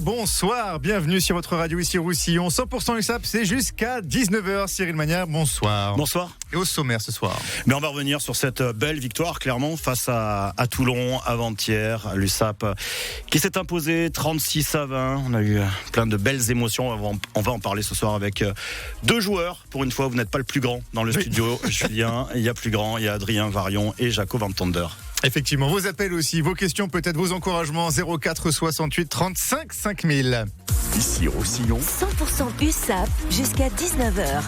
Bonsoir, bienvenue sur votre radio ici Roussillon. 100% USAP, c'est jusqu'à 19h. Cyril Magnard, bonsoir. Bonsoir. Et au sommaire ce soir. Mais on va revenir sur cette belle victoire, clairement, face à Toulon avant-hier. L'USAP qui s'est imposé 36-20. On a eu plein de belles émotions. On va en parler ce soir avec deux joueurs. Pour une fois, vous n'êtes pas le plus grand dans le studio. Julien, il y a plus grand. Il y a Adrien Varion et Jaco Van Tonder. Effectivement, vos appels aussi, vos questions, peut-être vos encouragements. 04 68 35 5000. Ici Roussillon. 100% USAP jusqu'à 19h.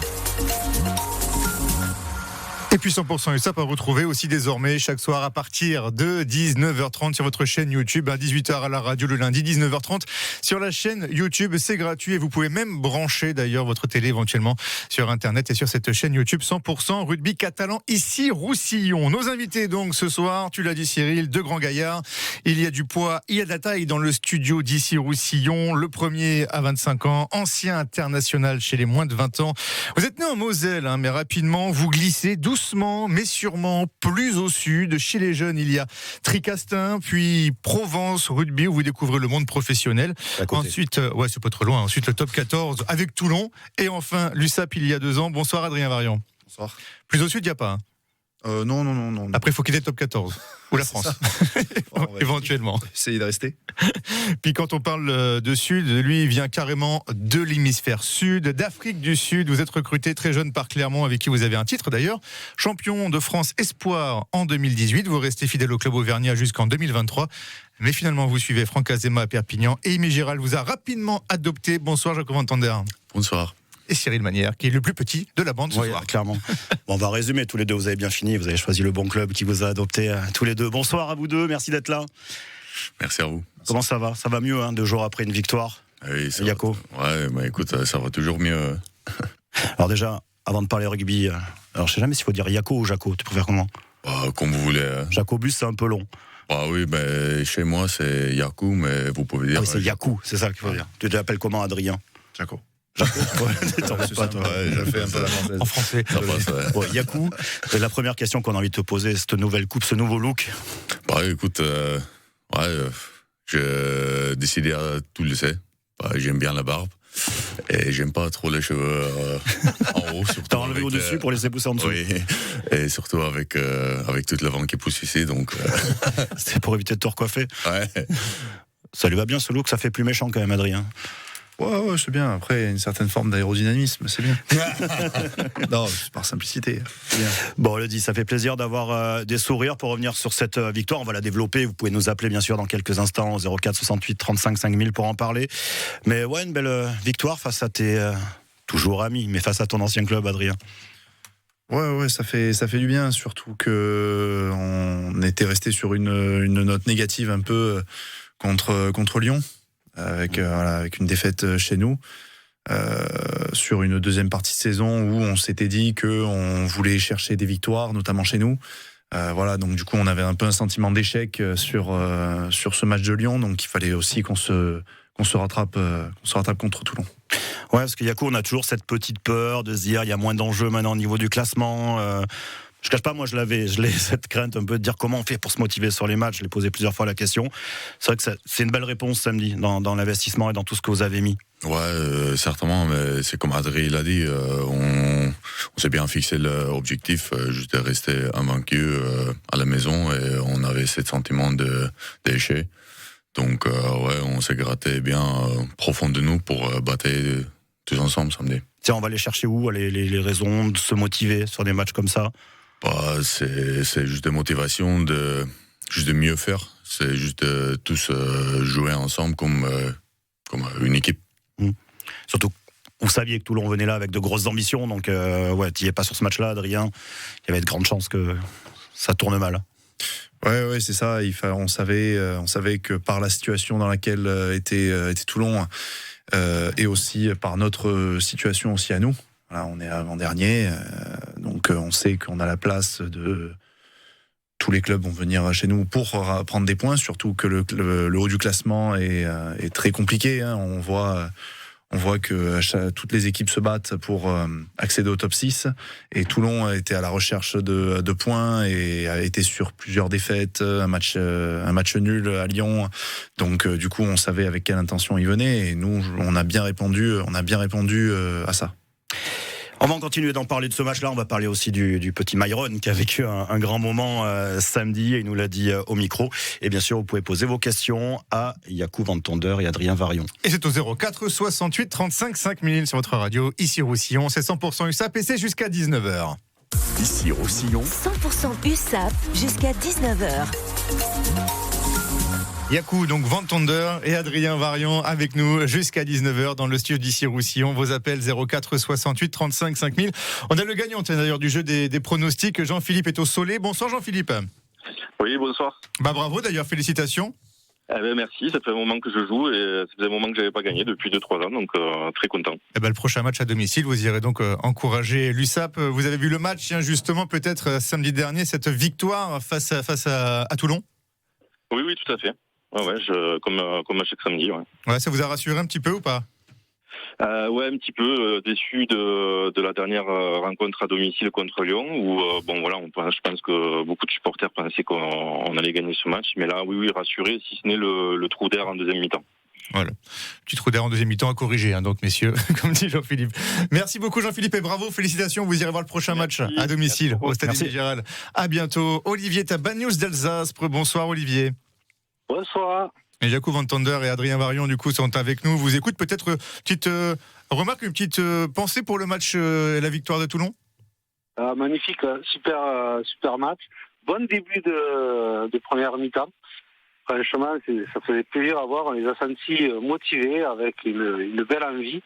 Et puis 100% USAP à retrouver aussi désormais chaque soir à partir de 19h30 sur votre chaîne YouTube, à 18h à la radio le lundi, 19h30 sur la chaîne YouTube. C'est gratuit et vous pouvez même brancher d'ailleurs votre télé éventuellement sur Internet et sur cette chaîne YouTube 100% rugby catalan ici Roussillon. Nos invités donc ce soir, tu l'as dit Cyril, deux grands gaillards. Il y a du poids, il y a de la taille dans le studio d'ici Roussillon. Le premier à 25 ans, ancien international chez les moins de 20 ans. Vous êtes né en Moselle, mais rapidement vous glissez doucement mais sûrement plus au sud. Chez les jeunes, il y a Tricastin, puis Provence Rugby où vous découvrez le monde professionnel. Ensuite, c'est pas trop loin. Ensuite, le top 14 avec Toulon. Et enfin, l'USAP il y a 2 ans. Bonsoir Adrien Varion. Bonsoir. Plus au sud, il n'y a pas. Non. Après, il faut quitter le top 14. Ou la France. Éventuellement. Essayez de rester. Puis quand on parle de Sud, lui, il vient carrément de l'hémisphère Sud, d'Afrique du Sud. Vous êtes recruté très jeune par Clermont, avec qui vous avez un titre d'ailleurs. Champion de France Espoir en 2018. Vous restez fidèle au club auvergnat jusqu'en 2023. Mais finalement, vous suivez Franck Azema à Perpignan. Et Aimé Giral vous a rapidement adopté. Bonsoir, Jacob Van Tonder. Bonsoir. Et Cyril Magnard, qui est le plus petit de la bande ce soir. Clairement. Bon, on va résumer tous les deux. Vous avez bien fini. Vous avez choisi le bon club qui vous a adopté tous les deux. Bonsoir à vous deux. Merci d'être là. Merci à vous. Comment ça va ? Ça va mieux, 2 jours après une victoire. Oui, Jaco. Écoute, ça va toujours mieux. Alors déjà, avant de parler rugby, alors je sais jamais s'il faut dire Jaco ou Jaco. Tu préfères comment ? Comme vous voulez. Jacobus, c'est un peu long. Oui, chez moi c'est Yakou, mais vous pouvez dire. Ah oui, c'est Yakou, c'est ça qu'il faut dire. Tu t'appelles comment, Adrien ? Jaco. Jaco. J'ai fait un peu la française. En français. Ça passe, ouais. Bon, Yakou, la première question qu'on a envie de te poser, cette nouvelle coupe, ce nouveau look. Écoute, j'ai décidé à tout laisser. J'aime bien la barbe. Et j'aime pas trop les cheveux en haut. T'as enlevé au-dessus pour laisser pousser en dessous. Oui, et surtout avec toute la vent qui pousse ici. Donc, C'était pour éviter de te recoiffer. ouais. Ça lui va bien ce look, ça fait plus méchant quand même, Adrien. Ouais, c'est bien. Après, il y a une certaine forme d'aérodynamisme, c'est bien. Non, c'est par simplicité. C'est bien. Bon, on le dit, ça fait plaisir d'avoir des sourires. Pour revenir sur cette victoire, on va la développer. Vous pouvez nous appeler bien sûr dans quelques instants au 04 68 35 5000 pour en parler. Mais ouais, une belle victoire face à tes toujours amis, mais face à ton ancien club, Adrien. Ouais, ça fait du bien, surtout que on était resté sur une note négative un peu contre Lyon. Avec une défaite chez nous sur une deuxième partie de saison où on s'était dit qu'on voulait chercher des victoires, notamment chez nous. Donc du coup on avait un peu un sentiment d'échec sur ce match de Lyon, donc il fallait aussi qu'on se rattrape contre Toulon. Ouais, parce que Yaco, on a toujours cette petite peur de se dire il y a moins d'enjeux maintenant au niveau du classement. Je cache pas, moi je l'ai cette crainte un peu de dire comment on fait pour se motiver sur les matchs. Je l'ai posé plusieurs fois la question. C'est vrai que c'est une belle réponse samedi dans l'investissement et dans tout ce que vous avez mis. Ouais, certainement, mais c'est comme Adrien l'a dit, on s'est bien fixé l'objectif, juste de rester invaincu à la maison, et on avait ce sentiment d'échec. Donc on s'est gratté bien profond de nous pour battre tous ensemble samedi. Tiens, on va aller chercher où les raisons de se motiver sur des matchs comme ça? C'est juste des motivations juste de mieux faire. C'est juste de tous jouer ensemble comme une équipe. Surtout, vous saviez que Toulon venait là avec de grosses ambitions, donc tu n'y es pas sur ce match-là, Adrien. Il y avait de grandes chances que ça tourne mal. Ouais, c'est ça. On savait que par la situation dans laquelle était Toulon, et aussi par notre situation aussi à nous. Voilà, on est avant-dernier, donc on sait qu'on a la place de... Tous les clubs vont venir chez nous pour prendre des points, surtout que le haut du classement est très compliqué. On voit On voit que toutes les équipes se battent pour accéder au top 6. Et Toulon était à la recherche de points et a été sur plusieurs défaites, un match nul à Lyon. Donc du coup, on savait avec quelle intention ils venaient. Et nous, on a bien répondu à ça. On va continuer d'en parler de ce match-là. On va parler aussi du petit Myron qui a vécu un grand moment samedi et il nous l'a dit au micro. Et bien sûr, vous pouvez poser vos questions à Yakou Van Tonder et Adrien Varion. Et c'est au 04 68 35 5000 sur votre radio, ici Roussillon. C'est 100% USAP et c'est jusqu'à 19h. Ici Roussillon. 100% USAP jusqu'à 19h. Yakou, donc Van Tonder et Adrien Variant avec nous jusqu'à 19h dans le studio d'ici Roussillon. Vos appels 04 68 35 5000. On a le gagnant d'ailleurs du jeu des pronostics. Jean-Philippe est au Soleil. Bonsoir Jean-Philippe. Oui, bonsoir. Bravo d'ailleurs, félicitations. Merci, ça fait un moment que je joue et ça faisait un moment que je n'avais pas gagné depuis 2-3 ans, donc très content. Le prochain match à domicile, vous irez donc encourager l'USAP. Vous avez vu le match, justement, peut-être samedi dernier, cette victoire face à Toulon? Oui, tout à fait. Ouais, comme à chaque samedi. Ouais, ça vous a rassuré un petit peu ou pas? Ouais, un petit peu déçu de la dernière rencontre à domicile contre Lyon, où je pense que beaucoup de supporters pensaient qu'on allait gagner ce match, mais là, oui, rassuré, si ce n'est le trou d'air en deuxième mi-temps. Voilà, petit trou d'air en deuxième mi-temps à corriger, donc messieurs, comme dit Jean-Philippe. Merci beaucoup Jean-Philippe et bravo, félicitations, vous irez voir le prochain match à domicile au Stade Émile Gérald. À bientôt. Olivier est à Bagnols d'Alsace. Bonsoir Olivier. Bonsoir. Et Yakou Van Tonder et Adrien Varion du coup sont avec nous. Vous écoutez peut-être petite remarque, une petite pensée pour le match et la victoire de Toulon. Magnifique, super match. Bon début de première mi-temps. Franchement, ça faisait plaisir à voir. On les a sentis motivés avec une belle envie.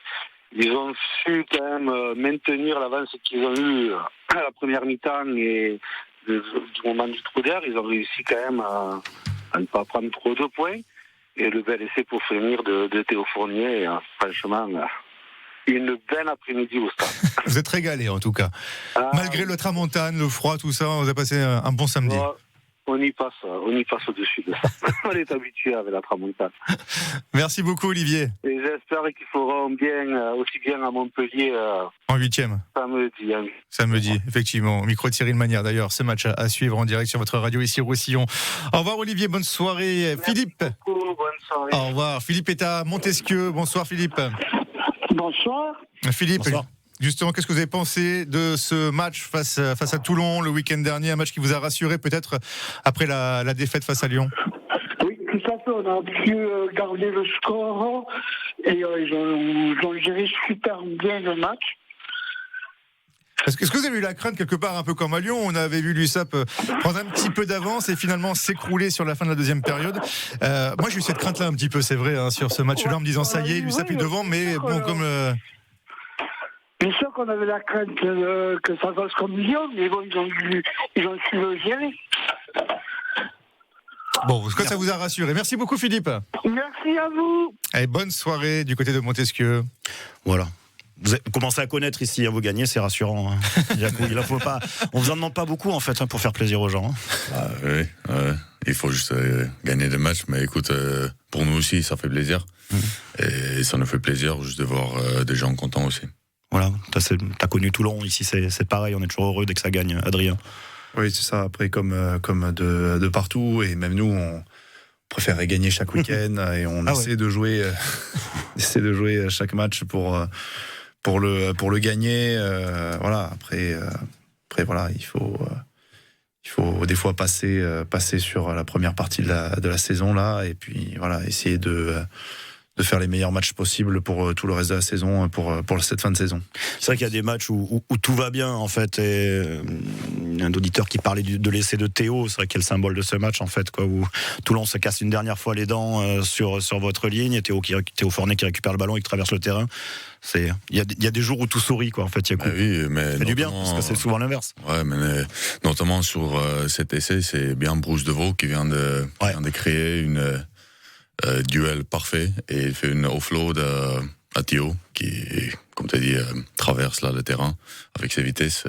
Ils ont su quand même maintenir l'avance qu'ils ont eue à la première mi-temps et du moment du trou d'air. Ils ont réussi quand même à ne pas prendre trop de points. Et le bel essai pour finir de Théo Fournier. Franchement, une belle après-midi au stade. Vous êtes régalés en tout cas. Malgré le tramontane, le froid, tout ça, vous avez passé un bon samedi. On y passe au-dessus de ça. On est habitué avec la tramontane. Merci beaucoup Olivier. Et j'espère qu'ils feront aussi bien à Montpellier. En 8e. Samedi, effectivement. Au micro de Cyril Manière d'ailleurs. Ce match à suivre en direct sur votre radio ici Roussillon. Au revoir Olivier, bonne soirée. Merci Philippe. Beaucoup, bonne soirée. Au revoir. Philippe est à Montesquieu. Bonsoir Philippe. Bonsoir. Philippe. Bonsoir. Justement, qu'est-ce que vous avez pensé de ce match face à Toulon le week-end dernier, un match qui vous a rassuré peut-être après la défaite face à Lyon? Oui, tout à fait, on a pu garder le score et ils ont géré super bien le match. Est-ce que vous avez eu la crainte quelque part un peu comme à Lyon? On avait vu l'USAP prendre un petit peu d'avance et finalement s'écrouler sur la fin de la deuxième période. Moi j'ai eu cette crainte-là un petit peu, c'est vrai, sur ce match-là, en me disant ça y est, l'USAP est devant, mais bon, comme... Bien sûr qu'on avait la crainte que ça fasse comme Lyon, mais bon, ils ont su le gérer. Bon, est-ce que ça vous a rassuré? Merci beaucoup Philippe. Merci à vous. Et bonne soirée du côté de Montesquieu. Voilà. Vous commencez à connaître ici, vous gagnez, c'est rassurant. Il en faut pas. On vous en demande pas beaucoup en fait pour faire plaisir aux gens. Oui, il faut juste gagner des matchs, mais écoute, pour nous aussi, ça fait plaisir. Et ça nous fait plaisir juste de voir des gens contents aussi. Voilà, t'as connu Toulon, ici c'est pareil, on est toujours heureux dès que ça gagne, Adrien. Oui, c'est ça, après comme de partout, et même nous, on préférait gagner chaque week-end, et on essaie de jouer chaque match pour le gagner. Voilà, après voilà, il faut des fois passer sur la première partie de la saison là, et puis voilà, essayer de faire les meilleurs matchs possibles pour tout le reste de la saison, pour cette fin de saison. C'est vrai qu'il y a des matchs où tout va bien, en fait, et un auditeur qui parlait de l'essai de Théo, c'est vrai qu'il y a le symbole de ce match, en fait, où Toulon se casse une dernière fois les dents sur votre ligne, et Théo Fournier qui récupère le ballon et qui traverse le terrain. Il y a des jours où tout sourit, quoi, en fait. Oui, mais ça fait du bien, parce que c'est souvent l'inverse. Ouais, mais notamment sur cet essai, c'est bien Bruce Deveau qui vient de créer une... duel parfait, et il fait une offload à Théo qui, comme tu as dit, traverse là le terrain avec ses vitesses.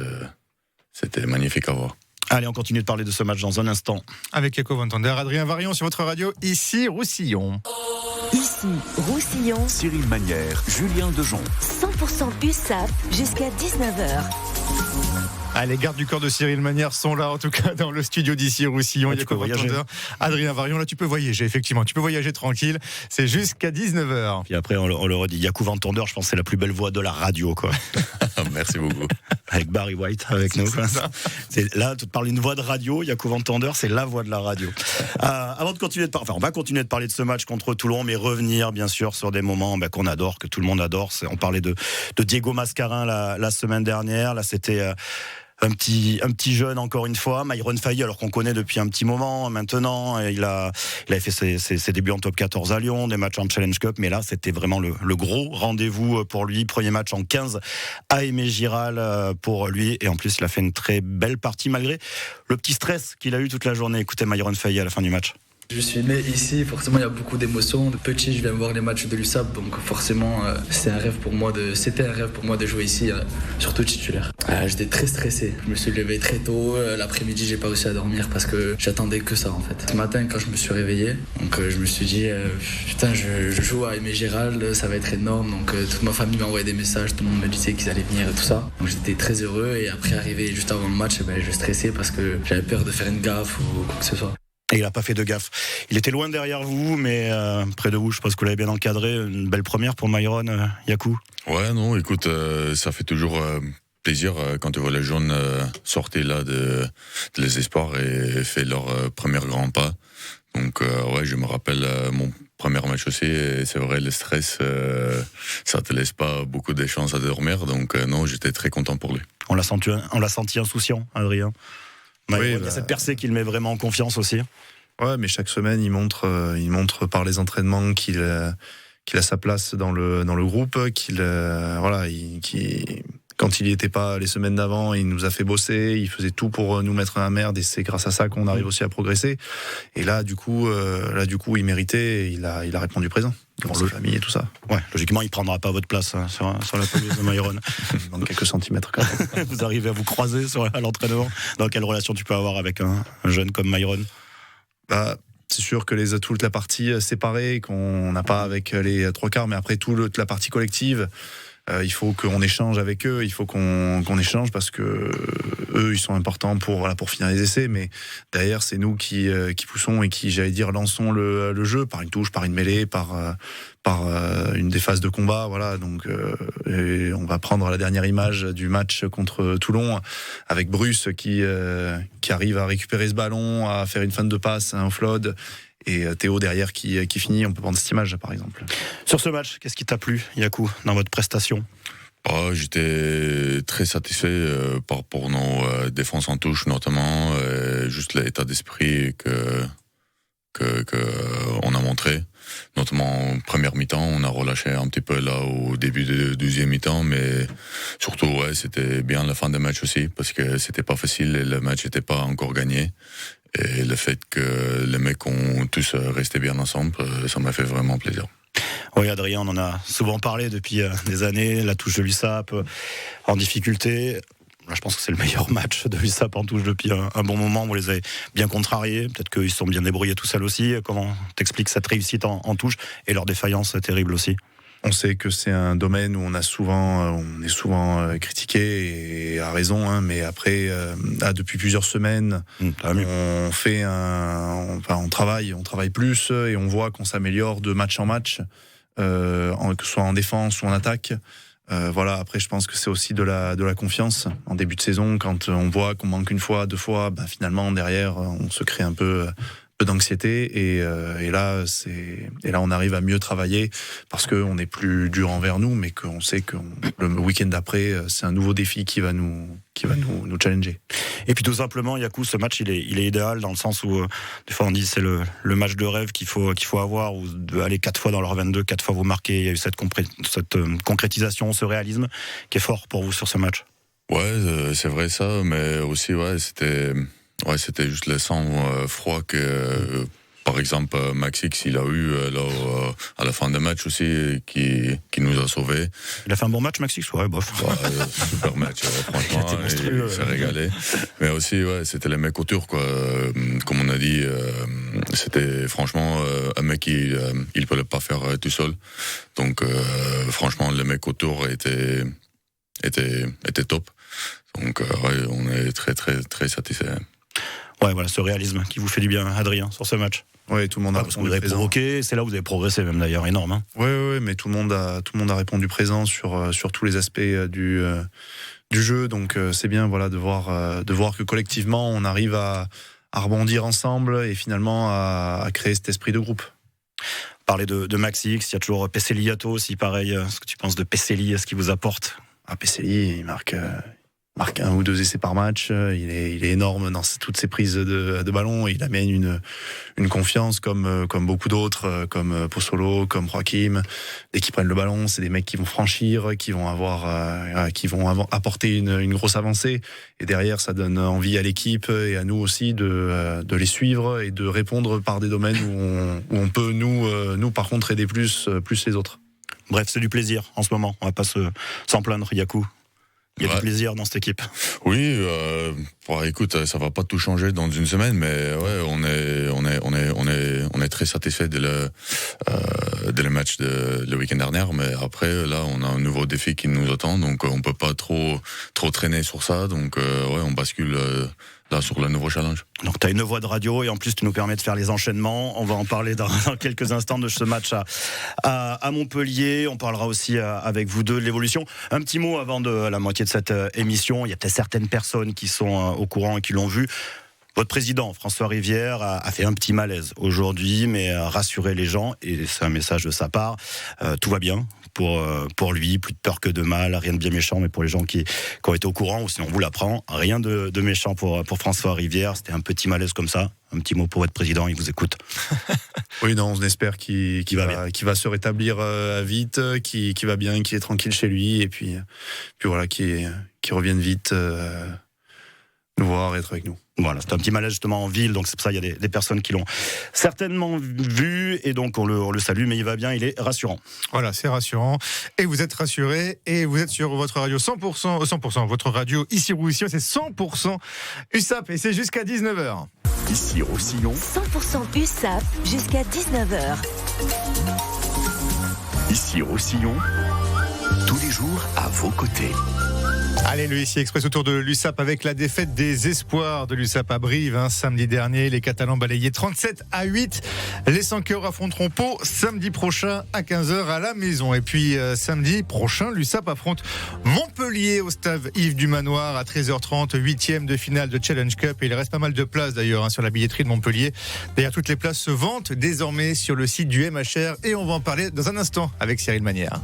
C'était magnifique à voir. Allez, on continue de parler de ce match dans un instant. Avec Jacob Vantander, Adrien Varion sur votre radio, ici Roussillon. Ici, Roussillon, Cyril Manière, Julien Dejon. 100% USAP jusqu'à 19h. Ah, les gardes du corps de Cyril Manière sont là, en tout cas, dans le studio d'ici Roussillon. Tu peux voyager. Adrien Varion, là, tu peux voyager, effectivement. Tu peux voyager tranquille. C'est jusqu'à 19h. Puis après, on le redit. Yakou Vantander, je pense que c'est la plus belle voix de la radio, quoi. Merci beaucoup. Avec Barry White avec nous. Là, tu te parles d'une voix de radio. Yakou Vantander, c'est la voix de la radio. Avant de continuer on va continuer de parler de ce match contre Toulon, mais revenir, bien sûr, sur des moments qu'on adore, que tout le monde adore. On parlait de Diego Mascarin la semaine dernière. Là, c'était un petit jeune, encore une fois, Myron Failly, alors qu'on connaît depuis un petit moment maintenant. Il avait fait ses débuts en top 14 à Lyon, des matchs en Challenge Cup, mais là c'était vraiment le gros rendez-vous pour lui. Premier match en 15 à Aimé Giral pour lui, et en plus il a fait une très belle partie malgré le petit stress qu'il a eu toute la journée. Écoutez Myron Failly à la fin du match. Je suis né ici, forcément il y a beaucoup d'émotions. De petit, je viens voir les matchs de l'USAP, donc forcément c'était un rêve pour moi de jouer ici, surtout titulaire. J'étais très stressé, je me suis levé très tôt, l'après-midi j'ai pas réussi à dormir parce que j'attendais que ça en fait. Ce matin quand je me suis réveillé, donc je me suis dit putain je joue à Aimé Giral, ça va être énorme, donc toute ma famille m'a envoyé des messages, tout le monde me disait qu'ils allaient venir et tout ça. Donc j'étais très heureux, et après arrivé juste avant le match, je stressais parce que j'avais peur de faire une gaffe ou quoi que ce soit. Et il n'a pas fait de gaffe. Il était loin derrière vous, mais près de vous, je pense que vous l'avez bien encadré. Une belle première pour Myron, Yakou. Ouais, non, écoute, ça fait toujours plaisir quand tu vois les jeunes sortir là de les espoirs et faire leur premier grand pas. Donc, ouais, je me rappelle mon premier match aussi, et c'est vrai, le stress, ça te laisse pas beaucoup de chances à dormir. Donc, non, j'étais très content pour lui. On l'a senti insouciant, Adrien. Myron, il y a cette percée qu'il met vraiment en confiance aussi. Ouais, mais chaque semaine, il montre par les entraînements qu'il a sa place dans le groupe, quand il n'y était pas les semaines d'avant, il nous a fait bosser, il faisait tout pour nous mettre dans la merde, et c'est grâce à ça qu'on arrive aussi à progresser. Et là, du coup, il méritait, et il a répondu présent. Pour sa famille et tout ça. Ouais, logiquement, il prendra pas votre place sur la pelouse de Myron. Il manque quelques centimètres quand même. Vous arrivez à vous croiser à l'entraînement. Dans quelle relation tu peux avoir avec un jeune comme Myron? C'est sûr que toute la partie séparée qu'on n'a pas avec les trois quarts, mais après toute la partie collective, il faut qu'on échange avec eux, il faut qu'on échange parce que eux ils sont importants pour finir les essais, mais derrière c'est nous qui poussons et qui, j'allais dire, lançons le jeu par une touche, par une mêlée, par une des phases de combat, voilà. Donc et on va prendre la dernière image du match contre Toulon avec Bruce qui arrive à récupérer ce ballon, à faire une fin de passe, un offload, et Théo derrière qui finit. On peut prendre cette image par exemple. Sur ce match, qu'est-ce qui t'a plu, Yakou, dans votre prestation? J'étais très satisfait par rapport à nos défenses en touche notamment, juste l'état d'esprit que on a montré. Notamment en première mi-temps, on a relâché un petit peu là au début de deuxième mi-temps, mais surtout ouais, c'était bien la fin du match aussi parce que c'était pas facile et le match n'était pas encore gagné. Et le fait que les mecs ont tous resté bien ensemble, ça m'a fait vraiment plaisir. Oui, Adrien, on en a souvent parlé depuis des années, la touche de l'USAP en difficulté. Là, je pense que c'est le meilleur match de l'USAP en touche depuis un bon moment. Vous les avez bien contrariés. Peut-être qu'ils se sont bien débrouillés tout seuls aussi. Comment t'expliques cette réussite en touche et leur défaillance terrible aussi? On sait que c'est un domaine où on est souvent critiqué, et à raison, hein, mais après, depuis plusieurs semaines, on travaille plus, et on voit qu'on s'améliore de match en match, que ce soit en défense ou en attaque. Après, je pense que c'est aussi de la confiance en début de saison, quand on voit qu'on manque une fois, deux fois, finalement derrière, on se crée un peu d'anxiété, et là on arrive à mieux travailler parce qu'on est plus dur envers nous, mais qu'on sait que le week-end d'après c'est un nouveau défi qui va nous challenger. Et puis tout simplement, Yakou, ce match il est idéal dans le sens où des fois on dit c'est le match de rêve qu'il faut avoir, ou aller 4 fois dans leur 22, 4 fois vous marquez. Il y a eu cette concrétisation, ce réalisme qui est fort pour vous sur ce match. Ouais, c'est vrai ça, mais aussi c'était juste le sang froid que par exemple, Maxix, il a eu à la fin du match aussi qui nous a sauvés. Il a fait un bon match, Maxix? Ouais, bof. Super match, franchement, il s'est régalé. Mais aussi, c'était les mecs autour, quoi. Comme on a dit, c'était franchement un mec qui il peut pas faire tout seul. Donc, franchement, les mecs autour étaient top. Donc, on est très, très, très satisfaits. Ouais, voilà, ce réalisme qui vous fait du bien, Adrien, sur ce match. Oui, tout le monde a répondu vous avez présent. provoqué, c'est là où vous avez progressé même d'ailleurs, énorme. Hein. Oui, mais tout le monde a répondu présent sur tous les aspects du jeu. Donc c'est bien, voilà, de voir que collectivement on arrive à rebondir ensemble et finalement à créer cet esprit de groupe. Parler de Maxix, il y a toujours Pesselli Yato aussi, pareil. Ce que tu penses de Pesselli, ce qu'il vous apporte? Pesselli, il marque 1 ou 2 essais par match. Il est énorme dans toutes ses prises de ballon. Il amène une confiance comme beaucoup d'autres, comme Pozzolo, comme Joachim. Dès qu'ils prennent le ballon, c'est des mecs qui vont franchir, qui vont apporter une grosse avancée. Et derrière, ça donne envie à l'équipe et à nous aussi de les suivre et de répondre par des domaines où on peut nous par contre aider plus les autres. Bref, c'est du plaisir en ce moment. On va pas s'en plaindre, Yakou. Il y a du plaisir dans cette équipe. Oui, écoute, ça va pas tout changer dans une semaine, mais on est très satisfait dès le match le week-end dernier. Mais après, là, on a un nouveau défi qui nous attend, donc on peut pas trop traîner sur ça. Donc on bascule là sur le nouveau challenge. Donc tu as une voix de radio et en plus tu nous permets de faire les enchaînements. On va en parler dans quelques instants de ce match à Montpellier. On parlera aussi avec vous deux de l'évolution. Un petit mot avant de la moitié de cette émission. Il y a peut-être certaines personnes qui sont au courant et qui l'ont vu. Votre président, François Rivière, a fait un petit malaise aujourd'hui, mais a rassuré les gens, et c'est un message de sa part. Tout va bien pour lui, plus de peur que de mal, rien de bien méchant, mais pour les gens qui ont été au courant, ou sinon on vous l'apprend, rien de méchant pour François Rivière. C'était un petit malaise comme ça. Un petit mot pour votre président, il vous écoute. Oui, non, on espère qu'il va se rétablir vite, qu'il va bien, qu'il est tranquille chez lui, et puis voilà, qu'il revienne vite nous voir, être avec nous. Voilà, c'est un petit malaise justement en ville, donc c'est pour ça qu'il y a des personnes qui l'ont certainement vu, et donc on le salue, mais il va bien, il est rassurant. Voilà, c'est rassurant, et vous êtes rassurés, et vous êtes sur votre radio 100%, votre radio ici Roussillon, c'est 100% USAP, et c'est jusqu'à 19h. Ici Roussillon, 100% USAP jusqu'à 19h. Ici Roussillon, tous les jours à vos côtés. Allez, le ICI Express autour de l'USAP avec la défaite des espoirs de l'USAP à Brive. Samedi dernier, les Catalans balayés 37-8. Les Sanqueurs affronteront Pau samedi prochain à 15h à la maison. Et puis samedi prochain, l'USAP affronte Montpellier au stade Yves du Manoir à 13h30, 8e de finale de Challenge Cup. Et il reste pas mal de places d'ailleurs sur la billetterie de Montpellier. D'ailleurs, toutes les places se vendent désormais sur le site du MHR. Et on va en parler dans un instant avec Cyril Manière.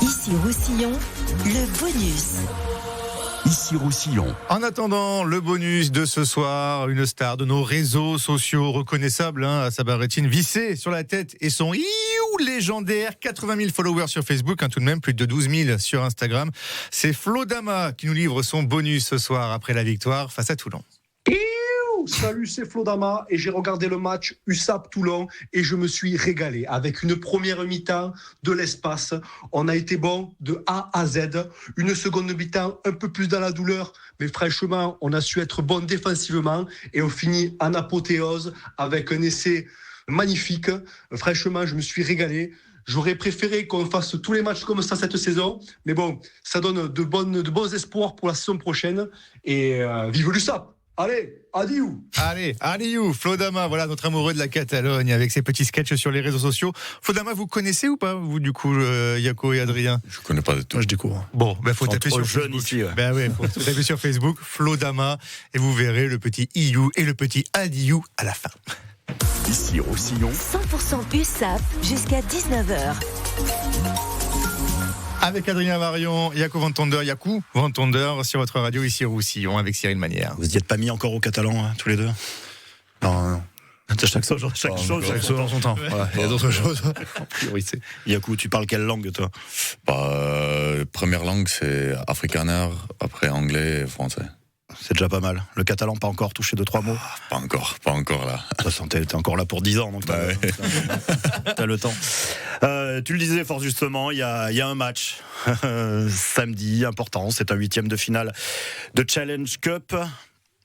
Ici Roussillon, le bonus. Ici Roussillon. En attendant, le bonus de ce soir, une star de nos réseaux sociaux reconnaissable à sa barretine vissée sur la tête et son légendaire 80 000 followers sur Facebook, tout de même plus de 12 000 sur Instagram. C'est Flo Dama qui nous livre son bonus ce soir après la victoire face à Toulon. Salut, c'est Flo Dama et j'ai regardé le match USAP-Toulon et je me suis régalé avec une première mi-temps de l'espace. On a été bon de A à Z. Une seconde mi-temps un peu plus dans la douleur, mais franchement, on a su être bon défensivement et on finit en apothéose avec un essai magnifique. Franchement, je me suis régalé. J'aurais préféré qu'on fasse tous les matchs comme ça cette saison, mais bon, ça donne de bons espoirs pour la saison prochaine et vive l'USAP. Allez, adieu. Allez, adieu, Flo Dama, voilà notre amoureux de la Catalogne avec ses petits sketchs sur les réseaux sociaux. Flo Dama, vous connaissez ou pas, vous, du coup, Yako et Adrien? Je connais pas du tout. Moi, je découvre. Bon, faut taper sur Facebook. Ici, ouais. Faut taper sur Facebook, Flo Dama, et vous verrez le petit Iou et le petit Adiou à la fin. Ici Roussillon, 100% USAP jusqu'à 19h. Avec Adrien Varion, Yakou Ventonder sur votre radio ici Roussillon avec Cyril Manière. Vous n'y êtes pas mis encore au catalan, tous les deux? Non. Chaque chose en son temps. Voilà, il y a d'autres choses en priorité. Yakou, tu parles quelle langue, toi? Première langue, c'est afrikaner, après anglais et français. c'est déjà pas mal. Le catalan, pas encore touché 2-3 mots. Pas encore là. De toute façon, t'es encore là pour 10 ans, donc t'as le temps. Tu le disais fort justement, il y a un match samedi important, c'est un 8e de finale de Challenge Cup.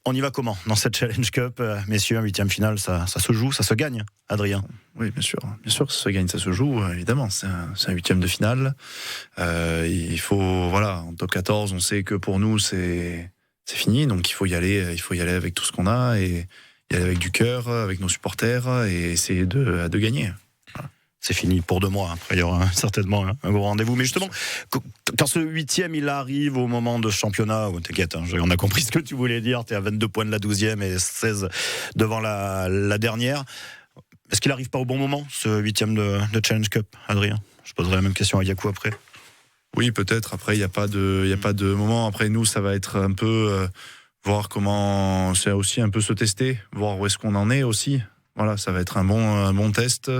On y va comment dans cette Challenge Cup, messieurs? Un 8e finale, ça se joue, ça se gagne, Adrien? Oui, bien sûr, ça se gagne, ça se joue, évidemment. C'est un 8e de finale. Il faut, en top 14, on sait que pour nous c'est fini, donc il faut y aller avec tout ce qu'on a et y aller avec du cœur, avec nos supporters et essayer de gagner. Voilà. C'est fini pour 2 mois. Après, il y aura certainement un gros rendez-vous. Mais justement, quand ce 8e, il arrive au moment de championnat, t'inquiète, on a compris ce que tu voulais dire. T'es à 22 points de la 12e et 16 devant la dernière. Est-ce qu'il n'arrive pas au bon moment, ce 8e de Challenge Cup, Adrien? Je poserai la même question à Yakou après. Oui, peut-être. Après, il n'y a pas de moment. Après, nous, ça va être un peu voir comment. C'est aussi un peu se tester, voir où est-ce qu'on en est aussi. Voilà, ça va être un bon test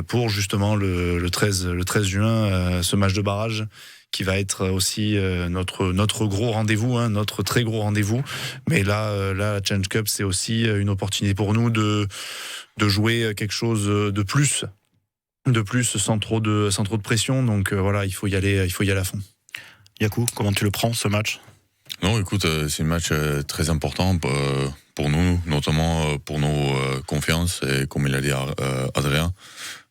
pour justement le 13 juin, ce match de barrage qui va être aussi notre gros rendez-vous, notre très gros rendez-vous. Mais là, la Challenge Cup, c'est aussi une opportunité pour nous de jouer quelque chose de plus sans trop de pression. Donc voilà, il faut y aller à fond. Yakou, comment tu le prends ce match? Non, écoute, c'est un match très important pour nous, notamment pour nos confiances. Et comme il a dit Adrien,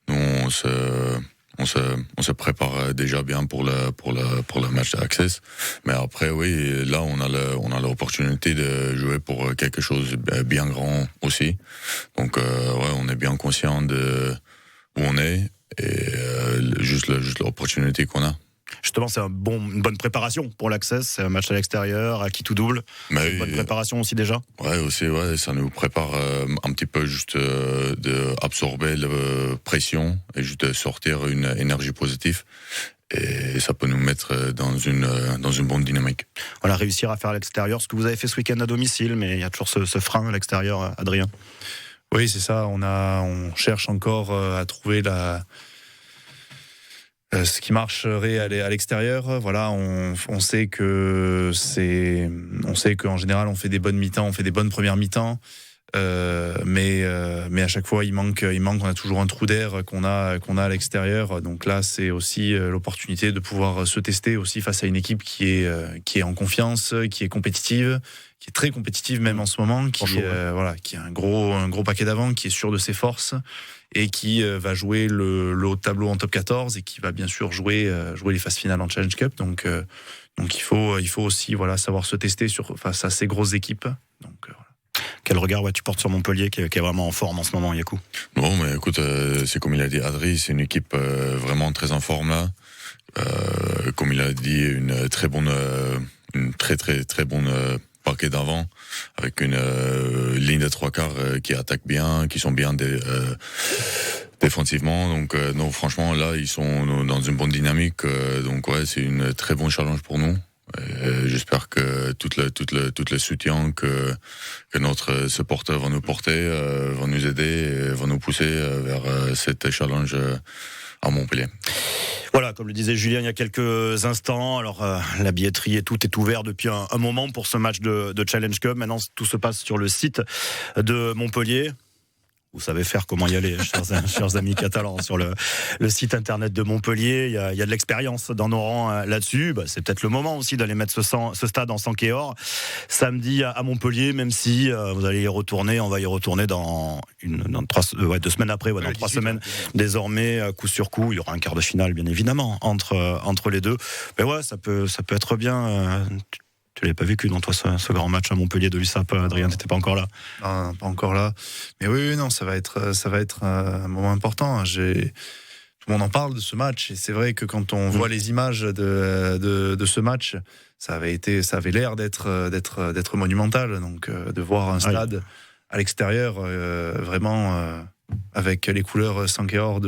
nous on se prépare déjà bien pour le match d'Access. Mais après, oui, là on a l'opportunité de jouer pour quelque chose de bien grand aussi. Donc on est bien conscient de où on est et juste l'opportunité qu'on a. Justement, c'est une bonne préparation pour l'Access. C'est un match à l'extérieur, à qui tout double. C'est une bonne préparation aussi déjà. Ça nous prépare un petit peu juste d'absorber la pression et juste de sortir une énergie positive. Et ça peut nous mettre dans une bonne dynamique. Voilà, réussir à faire à l'extérieur ce que vous avez fait ce week-end à domicile, mais il y a toujours ce frein à l'extérieur, Adrien. Oui, c'est ça. On cherche encore à trouver ce qui marcherait à l'extérieur. Voilà, on sait qu'en général on fait des bonnes mi-temps, on fait des bonnes premières mi-temps, mais à chaque fois il manque. On a toujours un trou d'air qu'on a à l'extérieur. Donc là, c'est aussi l'opportunité de pouvoir se tester aussi face à une équipe qui est en confiance, qui est compétitive, qui est très compétitive même en ce moment, qui a un gros paquet d'avant, qui est sûr de ses forces et qui va jouer le haut de tableau en top 14 et qui va bien sûr jouer les phases finales en Challenge Cup. Donc il faut aussi savoir se tester face à ces grosses équipes. Donc voilà. Quel regard tu portes sur Montpellier qui est vraiment en forme en ce moment, Yakou? Bon, mais écoute, c'est comme il a dit Adrien, c'est une équipe vraiment très en forme là. Comme il a dit, une très très très bonne parquet d'avant, avec une ligne de 3/4 qui attaque bien, qui sont bien défensivement. Donc non, franchement là ils sont dans une bonne dynamique. Donc c'est une très bon challenge pour nous. J'espère que tout le soutien que notre supporter va nous porter va nous aider et va nous pousser vers cette challenge à Montpellier. Voilà, comme le disait Julien il y a quelques instants, alors la billetterie et tout est ouvert depuis un moment pour ce match de Challenge Cup. Maintenant, tout se passe sur le site de Montpellier. Vous savez faire comment y aller, chers amis catalans, sur le site internet de Montpellier. Il y a de l'expérience dans nos rangs là-dessus. C'est peut-être le moment aussi d'aller mettre ce stade en sang et or samedi à Montpellier, même si vous allez y retourner. On va y retourner dans 2 semaines après, dans 3 semaines. Désormais, coup sur coup, il y aura un quart de finale, bien évidemment, entre les deux. Mais ça peut être bien. Tu l'avais pas vécu dans toi ce grand match à Montpellier de l'USAP, Adrien, t'étais pas encore là? Non, pas encore là. Mais oui, non, ça va être un moment important. Tout le monde en parle de ce match et c'est vrai que quand on voit les images de ce match, ça avait l'air d'être monumental. Donc de voir un stade à l'extérieur vraiment avec les couleurs sang et or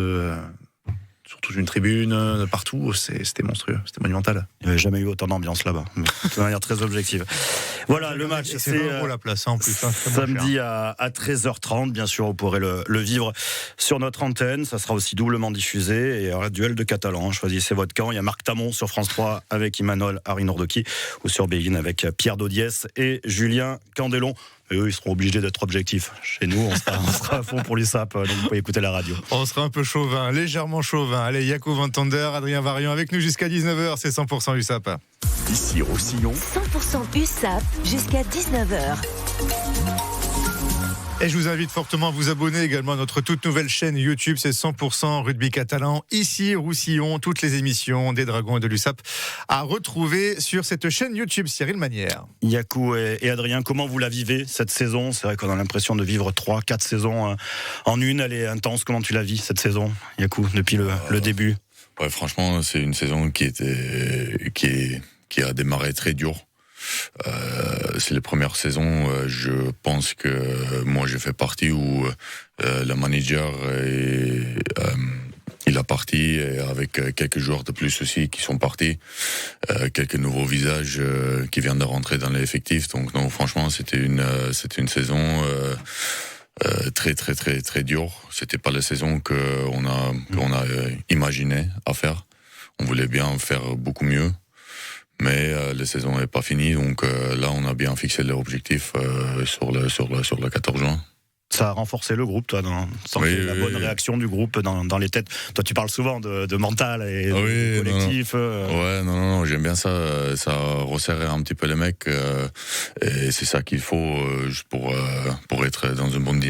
sur toute une tribune, de partout. C'était monstrueux, c'était monumental. Il n'y avait jamais eu autant d'ambiance là-bas, de manière très objective. Voilà, le match, c'est 20 € la place en plus. Samedi à 13h30, bien sûr, vous pourrez le vivre sur notre antenne. Ça sera aussi doublement diffusé. Et il y aura duel de Catalans. Choisissez votre camp. Il y a Marc Tamon sur France 3 avec Imanol Arinordoki ou sur Bein avec Pierre Dodiès et Julien Candelon. Et eux, ils seront obligés d'être objectifs. Chez nous, on sera à fond pour l'USAP, donc vous pouvez écouter la radio. On sera un peu chauvin, légèrement chauvin. Allez, Jaco Van Tonder, Adrien Varian avec nous jusqu'à 19h, c'est 100% USAP. Ici Roussillon, 100% USAP jusqu'à 19h. Et je vous invite fortement à vous abonner également à notre toute nouvelle chaîne YouTube, c'est 100% rugby catalan. Ici, Roussillon, toutes les émissions des Dragons et de l'USAP à retrouver sur cette chaîne YouTube. Cyril Manière. Yakou et Adrien, comment vous la vivez cette saison ? C'est vrai qu'on a l'impression de vivre 3-4 saisons en une. Elle est intense. Comment tu la vis cette saison, Yakou, depuis le début ? Ouais, franchement, c'est une saison qui a démarré très dur. C'est les premières saisons, je pense que moi j'ai fait partie où le manager il a parti avec quelques joueurs de plus aussi qui sont partis, quelques nouveaux visages qui viennent de rentrer dans l'effectif. Donc non, franchement c'était une saison très très très très dure. C'était pas la saison qu'on a imaginé à faire. On voulait bien faire beaucoup mieux. Mais la saison n'est pas finie, donc là on a bien fixé l'objectif sur le 14 juin. Ça a renforcé le groupe, toi, la bonne réaction du groupe dans les têtes. Toi, tu parles souvent de mental et de collectif. Ouais, non, j'aime bien ça. Ça resserre un petit peu les mecs. Et c'est ça qu'il faut juste pour être dans une bonne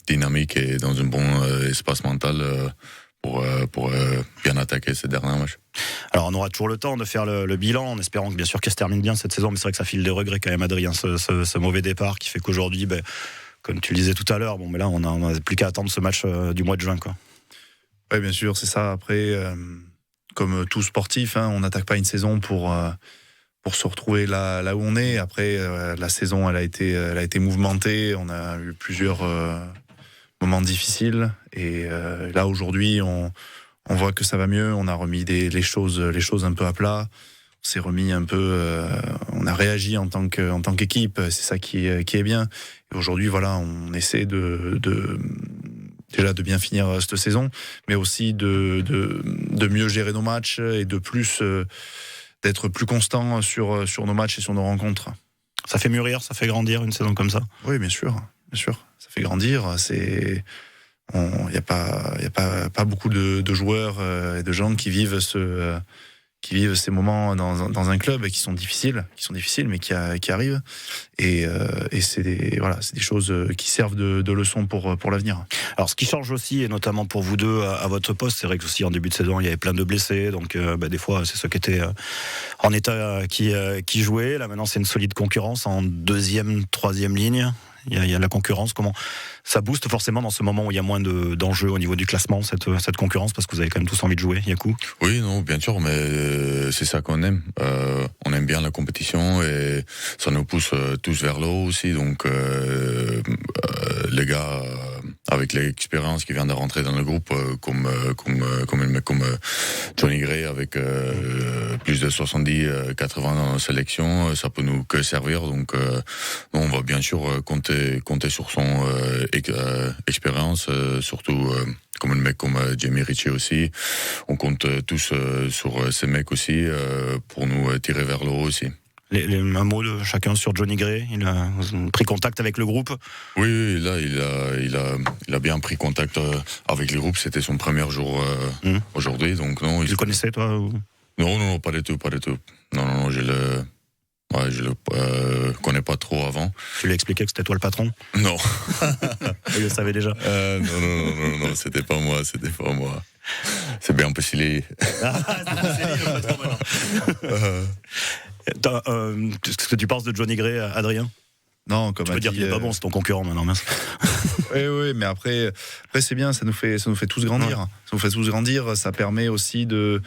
dynamique et dans un bon espace mental. Pour bien attaquer ces derniers matchs. Alors on aura toujours le temps de faire le bilan en espérant que bien sûr qu'elle se termine bien cette saison, mais c'est vrai que ça file des regrets quand même, Adrien, ce mauvais départ qui fait qu'aujourd'hui, comme tu le disais tout à l'heure, mais là on a plus qu'à attendre ce match du mois de juin, quoi. Oui, bien sûr, c'est ça. Après, comme tout sportif, on n'attaque pas une saison pour se retrouver là où on est. Après, la saison elle a été mouvementée, on a eu plusieurs moments difficiles et là aujourd'hui on voit que ça va mieux, on a remis les choses un peu à plat, on s'est remis un peu, on a réagi en tant qu'équipe, c'est ça qui est bien. Et aujourd'hui voilà, on essaie déjà de bien finir cette saison, mais aussi de mieux gérer nos matchs et de plus d'être plus constant sur nos matchs et sur nos rencontres. Ça fait mûrir, ça fait grandir une saison comme ça. Oui, bien sûr. Ça fait grandir. Il y a pas beaucoup de joueurs et de gens qui vivent ces moments dans un club qui sont difficiles, mais qui arrivent. Et c'est des choses qui servent de leçon pour l'avenir. Alors, ce qui change aussi, et notamment pour vous deux à votre poste, c'est vrai que aussi en début de saison, il y avait plein de blessés, donc des fois, c'est ceux qui étaient en état qui jouaient. Là, maintenant, c'est une solide concurrence en deuxième, troisième ligne. Il y a la concurrence. Comment ça booste forcément dans ce moment où il y a moins d'enjeux au niveau du classement, cette concurrence, parce que vous avez quand même tous envie de jouer, Yakou ? Oui, non, bien sûr, mais c'est ça qu'on aime. On aime bien la compétition et ça nous pousse tous vers le haut aussi. Donc les gars avec l'expérience qui vient de rentrer dans le groupe, comme un mec comme Johnny Gray avec plus de 70-80 dans la sélection, ça peut nous que servir. Donc on va bien sûr compter sur son expérience, surtout comme un mec comme Jamie Ritchie aussi. On compte tous sur ces mecs aussi pour nous tirer vers le haut aussi. Un mot de chacun sur Johnny Gray. Il a pris contact avec le groupe. Oui, là, il a bien pris contact avec le groupe. C'était son premier jour aujourd'hui. Donc non. Tu le connaissais, toi ou... Non, pas du tout. Non, je le connais pas trop avant. Tu lui as expliqué que c'était toi le patron ? Non. Il le savait déjà. Non, c'était pas moi. C'est bien possible. C'est le patron maintenant. Qu'est-ce que tu penses de Johnny Gray, Adrien ? Non, comme tu peux dire qu'il est pas bon, c'est ton concurrent maintenant, mince. Oui, mais après c'est bien, ça nous fait tous grandir. Ouais. Ça nous fait tous grandir, ça permet aussi de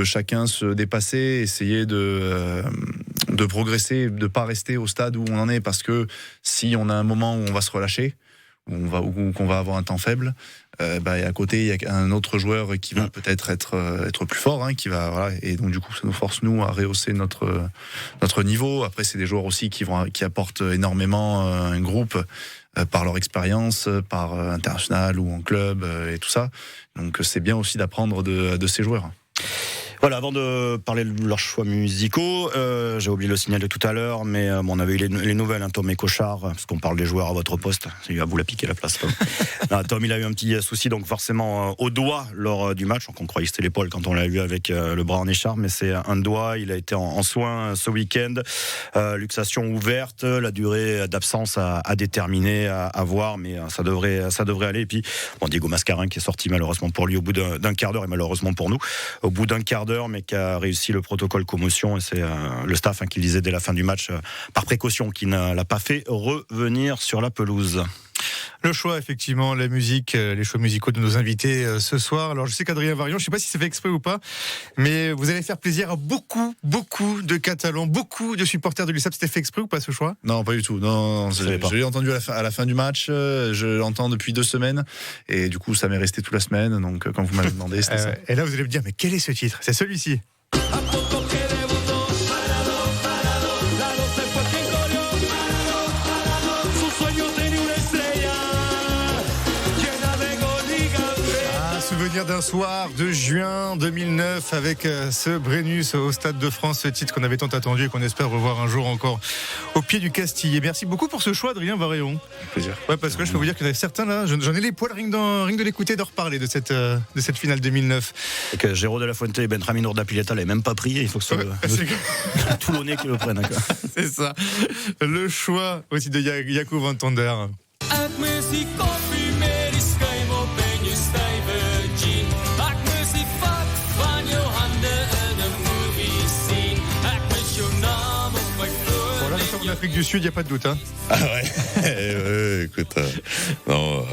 chacun se dépasser, essayer de progresser, de pas rester au stade où on en est, parce que si on a un moment où on va se relâcher, où qu'on va avoir un temps faible, et à côté il y a un autre joueur qui va peut-être être plus fort, qui va, voilà, et donc du coup ça nous force nous à rehausser notre niveau. Après c'est des joueurs aussi qui apportent énormément un groupe par leur expérience, par international ou en club et tout ça. Donc c'est bien aussi d'apprendre de ces joueurs. Voilà, avant de parler de leurs choix musicaux, j'ai oublié le signal de tout à l'heure, mais on avait eu les nouvelles, Tom et Cochard, parce qu'on parle des joueurs à votre poste. Il va vous la piquer la place, Tom. Non, Tom, il a eu un petit souci, donc forcément au doigt lors du match. Donc on croyait que c'était l'épaule quand on l'a vu avec le bras en écharpe, mais c'est un doigt. Il a été en soins ce week-end. Luxation ouverte, la durée d'absence à déterminer, à voir, mais ça devrait aller. Et puis, Diego Mascarin qui est sorti malheureusement pour lui au bout d'un quart d'heure, et malheureusement pour nous, au bout d'un quart d'heure, mais qui a réussi le protocole commotion, et c'est le staff qui le disait dès la fin du match, par précaution, qui ne l'a pas fait revenir sur la pelouse. Le choix, effectivement, la musique, les choix musicaux de nos invités ce soir. Alors, je sais qu'Adrien Varion, je ne sais pas si c'est fait exprès ou pas, mais vous allez faire plaisir à beaucoup de Catalans, beaucoup de supporters de l'USAP. C'était fait exprès ou pas, ce choix ? Non, pas du tout. Non, je l'ai entendu à la fin du match. Je l'entends depuis 2 semaines. Et du coup, ça m'est resté toute la semaine. Donc, quand vous m'avez demandé, c'était ça. Et là, vous allez me dire, mais quel est ce titre ? C'est celui-ci. Souvenir d'un soir de juin 2009 avec ce Brennus au Stade de France, ce titre qu'on avait tant attendu et qu'on espère revoir un jour encore au pied du Castillet. Merci beaucoup pour ce choix, Adrien Varion. Avec plaisir. Ouais, parce que je peux vous dire qu'il y en a certains là, j'en ai les poils rien de l'écouter, de reparler de cette finale 2009. Et que Géraud de la Fuente et Benjamin Urdapilleta l'avaient même pas pris, il faut que ce soit le Toulonnais qui le prenne. C'est ça. Le choix aussi de Jakub van Tonder. En Afrique du Sud, il n'y a pas de doute. Ah ouais, écoute, non,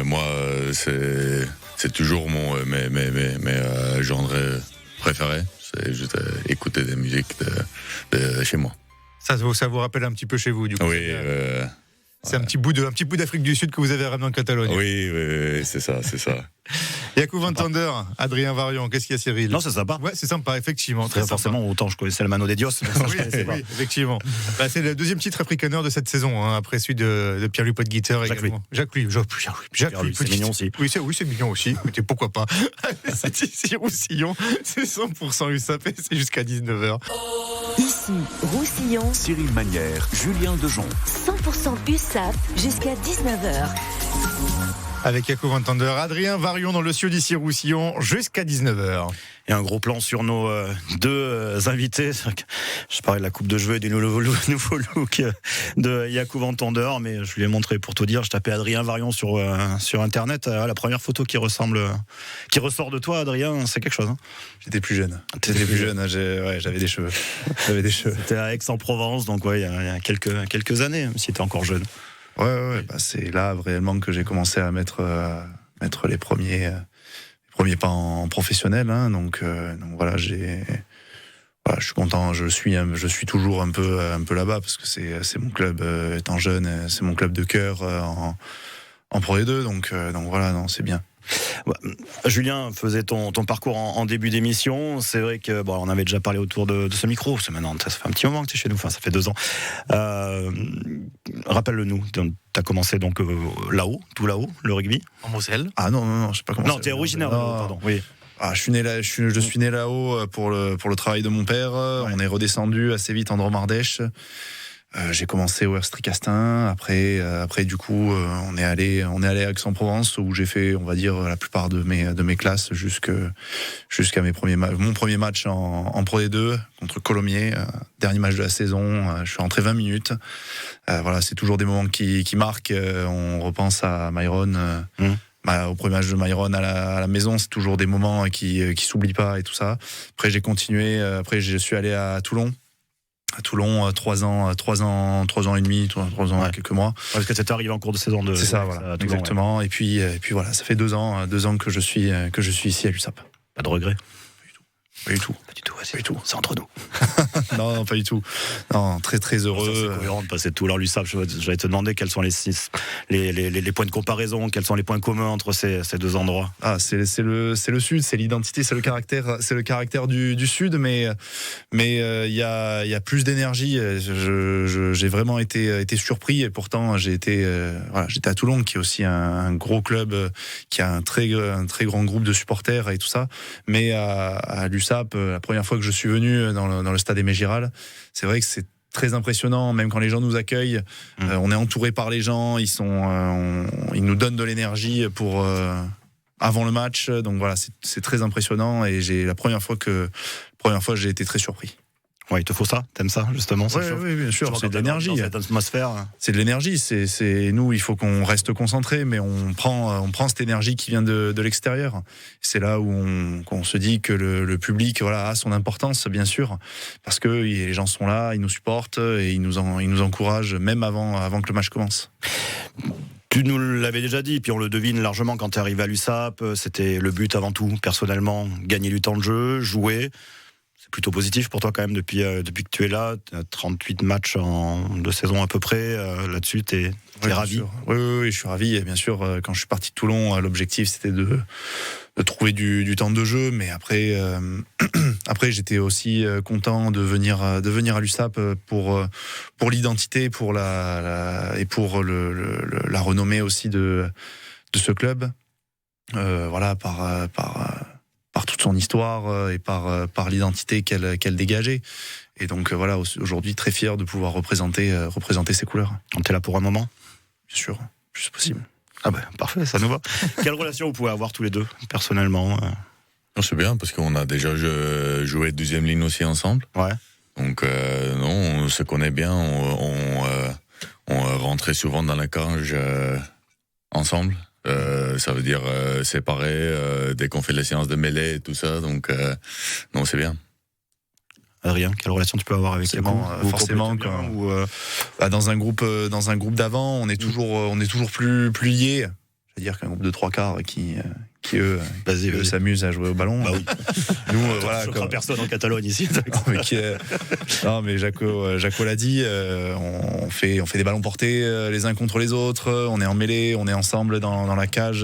moi, c'est toujours mes genres préférés. C'est juste écouter des musiques de chez moi. Ça vous rappelle un petit peu chez vous, du coup. Oui. C'est un petit bout d'Afrique du Sud que vous avez ramené en Catalogne. Oui, c'est ça. Jakub van Tonder, Adrien Varion, qu'est-ce qu'il y a, Cyril ? Non, c'est sympa. Ouais, c'est sympa, effectivement. Très forcément, autant je connaissais le Mano de Dios. Oui, effectivement. C'est le deuxième titre africaner de cette saison, après celui de Pierre-Louis Potgieter également. Jacques-Louis, c'est mignon aussi. Oui, c'est mignon aussi. Écoutez, pourquoi pas. C'est ici Roussillon, c'est 100% USAP, c'est jusqu'à 19h. Ici Roussillon, Cyril Manière, Julien Dejon. 100% USAP jusqu'à 19h. Avec Jakub van Tonder, Adrien Varion dans le studio d'ici Roussillon jusqu'à 19h. Et un gros plan sur nos 2 invités. Je parlais de la coupe de cheveux et du nouveau look de Jakub van Tonder, mais je lui ai montré pour tout dire. Je tapais Adrien Varion sur Internet. La première photo qui ressort de toi, Adrien, c'est quelque chose. J'étais plus jeune. J'avais des cheveux. C'était à Aix-en-Provence, donc il y a quelques années, même si tu encore jeune. Ouais, c'est là réellement que j'ai commencé à mettre les premiers pas en professionnel. Donc voilà, je suis content. Je suis toujours un peu là-bas parce que c'est mon club étant jeune, c'est mon club de cœur en Pro D2. Donc voilà, non, c'est bien. Julien faisait ton parcours en début d'émission. C'est vrai que on avait déjà parlé autour de ce micro. Ça fait un petit moment que tu es chez nous. Enfin, ça fait 2 ans. Rappelle-le-nous. Tu as commencé donc là-haut, tout là-haut, le rugby en Moselle. Ah non, je sais pas comment. Non, tu es originaire. Pardon. Oui. Ah, je suis né là-haut pour le travail de mon père. Ouais. On est redescendu assez vite en Drôme-Ardèche. J'ai commencé au Erstri Castin. Après, du coup, on est allé à Aix-en-Provence où j'ai fait, on va dire, la plupart de mes classes jusqu'à mon premier match en Pro D2 contre Colomiers. Dernier match de la saison. Je suis rentré 20 minutes. Voilà, c'est toujours des moments qui marquent. On repense à Myron. Au premier match de Myron à la maison, c'est toujours des moments qui s'oublient pas et tout ça. Après, j'ai continué. Après, je suis allé à Toulon. À Toulon, 3 ans et demi, 3 ans et quelques mois. Parce que c'était arrivé en cours de saison de. C'est ça, voilà, Toulon, exactement. Ouais. Et puis voilà, ça fait 2 ans que je suis ici à l'USAP. Pas de regret. Pas du tout. Pas du tout, c'est entre nous. Non, pas du tout. Non, très très heureux. Ça, c'est cohérent de passer tout. Alors l'USAP, j'allais te demander quels sont les points de comparaison, quels sont les points communs entre ces deux endroits. C'est le sud, c'est l'identité, c'est le caractère du sud, mais il y a plus d'énergie. J'ai vraiment été surpris, et pourtant j'étais à Toulon, qui est aussi un gros club, qui a un très grand groupe de supporters et tout ça. Mais à l'USAP, la première fois que je suis venu dans le stade Aimé Giral, c'est vrai que c'est très impressionnant, même quand les gens nous accueillent. On est entouré par les gens, ils nous donnent de l'énergie pour avant le match. Donc voilà, c'est très impressionnant, et la première fois j'ai été très surpris. Ouais, il te faut ça, t'aimes ça justement. Oui, bien sûr, c'est de l'énergie. Dans cette atmosphère. C'est de l'énergie. C'est nous, il faut qu'on reste concentré, mais on prend cette énergie qui vient de l'extérieur. C'est là où on se dit que le public, a son importance, bien sûr, parce que les gens sont là, ils nous supportent et ils nous encouragent même avant que le match commence. Tu nous l'avais déjà dit, puis on le devine largement quand tu es arrivé à l'USAP, c'était le but avant tout, personnellement, gagner du temps de jeu, jouer. C'est plutôt positif pour toi quand même depuis que tu es là. 38 matchs en 2 saisons à peu près. Là-dessus, t'es ravi. Oui, je suis ravi. Et bien sûr, quand je suis parti de Toulon, l'objectif c'était de trouver du temps de jeu. Mais après j'étais aussi content de venir à l'USAP pour l'identité, et pour la renommée aussi de ce club. Par toute son histoire et par l'identité qu'elle dégageait. Et donc aujourd'hui très fier de pouvoir représenter ces couleurs. T'es là pour un moment ? Bien sûr, le plus possible. Ah ben parfait, ça nous va. Quelle relation vous pouvez avoir tous les deux, personnellement ? C'est bien, parce qu'on a déjà joué deuxième ligne aussi ensemble. Ouais. Donc on se connaît bien, on rentrait souvent dans la cage ensemble. Ça veut dire séparés dès qu'on fait les séances de mêlée et tout ça, donc non, c'est bien. Adrien, quelle relation tu peux avoir avec Yakou ? Forcément, dans un groupe d'avant, on est toujours plus liés. C'est-à-dire qu'un groupe de 3/4 qui eux s'amusent à jouer au ballon. Bah oui. Nous, comme personne en Catalogne ici. Non, mais Jaco l'a dit. On fait des ballons portés les uns contre les autres. On est en mêlée, on est ensemble dans la cage.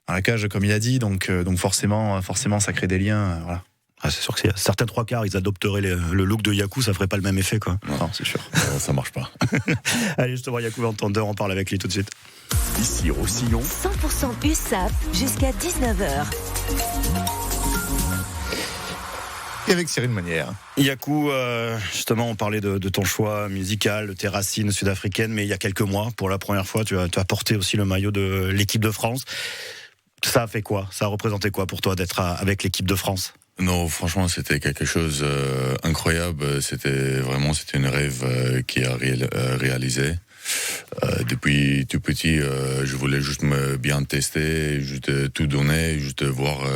Dans la cage, comme il a dit. Donc forcément, ça crée des liens. Voilà. Ah, c'est sûr que certains 3/4, ils adopteraient le look de Yakou, ça ferait pas le même effet, quoi. Non, c'est sûr. Ça marche pas. Allez, justement, Yakou Entendeur, on parle avec lui tout de suite. Ici Roussillon, 100% USAP jusqu'à 19h. Et avec Cyril Manière. Yakou, justement, on parlait de ton choix musical, de tes racines sud-africaines, mais il y a quelques mois, pour la première fois, tu as porté aussi le maillot de l'équipe de France. Ça a fait quoi ? Ça a représenté quoi pour toi d'être avec l'équipe de France ? Non, franchement, c'était quelque chose incroyable. C'était une rêve qui a réalisé. Depuis tout petit, je voulais juste me bien tester, juste tout donner, juste voir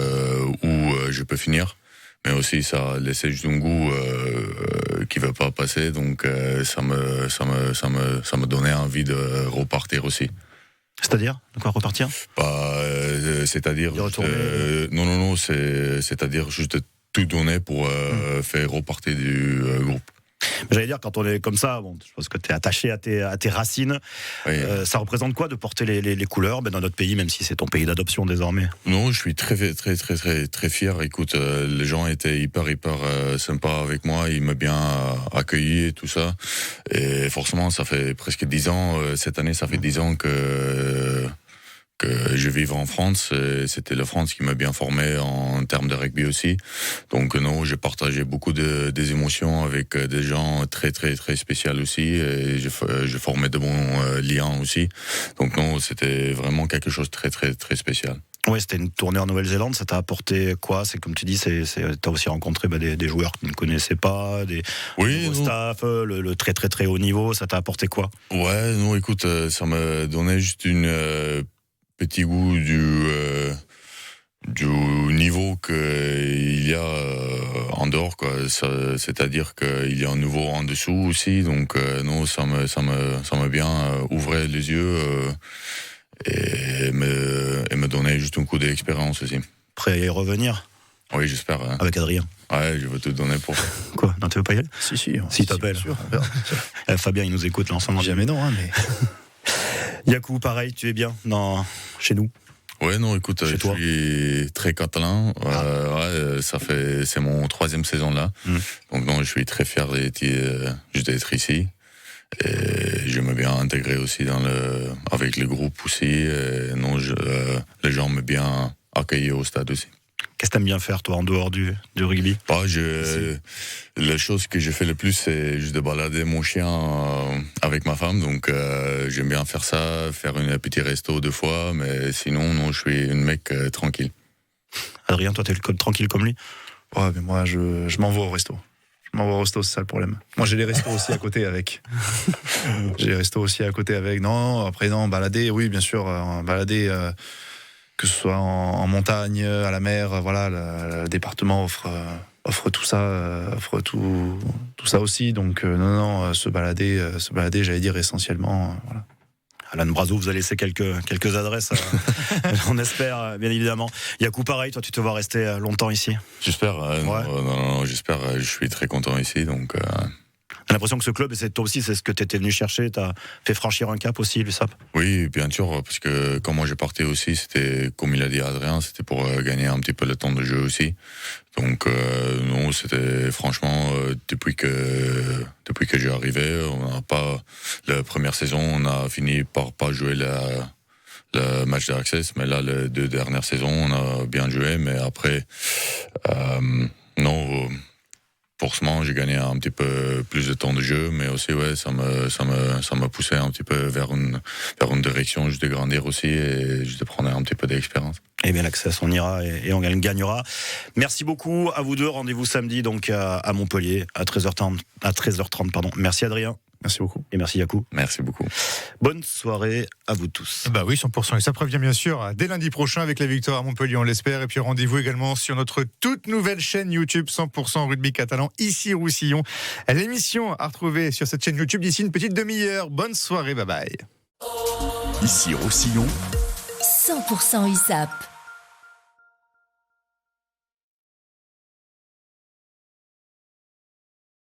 où je peux finir. Mais aussi, ça laissait juste un goût qui ne va pas passer. Donc, ça me donnait envie de repartir aussi. C'est-à-dire, de quoi repartir ? C'est-à-dire non, c'est-à-dire juste tout donner pour faire repartir du groupe. J'allais dire, quand on est comme ça, bon, je pense que tu es attaché à tes racines. Oui. Ça représente quoi de porter les couleurs dans notre pays, même si c'est ton pays d'adoption désormais ? Non, je suis très fier. Écoute, les gens étaient hyper sympas avec moi. Ils m'ont bien accueilli et tout ça. Et forcément, ça fait presque 10 ans. Cette année, ça fait 10 ans que je vivais en France. C'était la France qui m'a bien formé en termes de rugby aussi. Donc non, j'ai partagé beaucoup des émotions avec des gens très spéciaux aussi. Et j'ai formé de bons liens aussi. Donc non, c'était vraiment quelque chose de très spécial. Ouais, c'était une tournée en Nouvelle-Zélande. Ça t'a apporté quoi ? C'est comme tu dis, t'as aussi rencontré des joueurs que tu ne connaissais pas, des staff, le très haut niveau. Ça t'a apporté quoi ? Ouais, non, écoute, ça m'a donné juste une petit goût du niveau qu'il y a en dehors, quoi. C'est-à-dire qu'il y a un niveau en dessous aussi. Donc non, ça m'a bien ouvert les yeux et me donner juste un coup d'expérience aussi. Prêt à y revenir ? Oui, j'espère. Hein. Avec Adrien. Ouais, je veux tout donner pour. Quoi? Non, tu veux pas y aller? Si, t'appelles. bien sûr. Fabien, il nous écoute là ensemble. Jamais non, hein, mais. Yakou, pareil, tu es bien chez nous? Ouais, non, écoute, je suis très catalan. C'est mon 3e saison là. Donc non, je suis très fier d'être ici. Et je me bien intégré aussi avec le groupe aussi. Et non, les gens m'ont bien accueilli au stade aussi. Qu'est-ce que t'aimes bien faire, toi, en dehors du rugby? La chose que j'ai fait le plus, c'est juste de balader mon chien avec ma femme. Donc, j'aime bien faire ça, faire un petit resto 2 fois. Mais sinon, non, je suis un mec tranquille. Adrien, toi, t'es tranquille comme lui? Ouais, mais moi, je m'envoie au resto. C'est ça le problème. Moi, j'ai les restos aussi à côté avec. Non, après, non, balader, oui, bien sûr, balader... que ce soit en montagne, à la mer, voilà, le département offre tout ça, offre tout ça aussi. Donc non, se balader, j'allais dire essentiellement. Voilà. Alain Brazo vous a laissé quelques adresses, on espère, bien évidemment. Yakou, pareil, toi, tu te vois rester longtemps ici? J'espère. Non, j'espère. Je suis très content ici, donc. J'ai l'impression que ce club, et toi aussi, c'est ce que tu étais venu chercher, t'as fait franchir un cap aussi, l'USAP? Oui, bien sûr, parce que quand moi j'ai parti aussi, c'était, comme il a dit Adrien, c'était pour gagner un petit peu le temps de jeu aussi. Donc non, c'était franchement, depuis que j'ai arrivé, on n'a pas, la première saison, on a fini par pas jouer le match d'Access, mais là, les 2 dernières saisons, on a bien joué, mais après, non... Forcément, j'ai gagné un petit peu plus de temps de jeu, mais aussi, ouais, ça m'a poussé un petit peu vers une direction, juste de grandir aussi et juste de prendre un petit peu d'expérience. Eh bien, l'Access, on ira et on gagnera. Merci beaucoup à vous deux. Rendez-vous samedi, donc, à Montpellier, à 13h30, pardon. Merci, Adrien. Merci beaucoup. Et merci, Yakou. Merci beaucoup. Bonne soirée à vous tous. Bah oui, 100%. Et ça revient bien sûr dès lundi prochain avec la victoire à Montpellier, on l'espère. Et puis rendez-vous également sur notre toute nouvelle chaîne YouTube 100% rugby catalan, ici Roussillon. L'émission à retrouver sur cette chaîne YouTube d'ici une petite demi-heure. Bonne soirée, bye bye. Ici Roussillon. 100% USAP.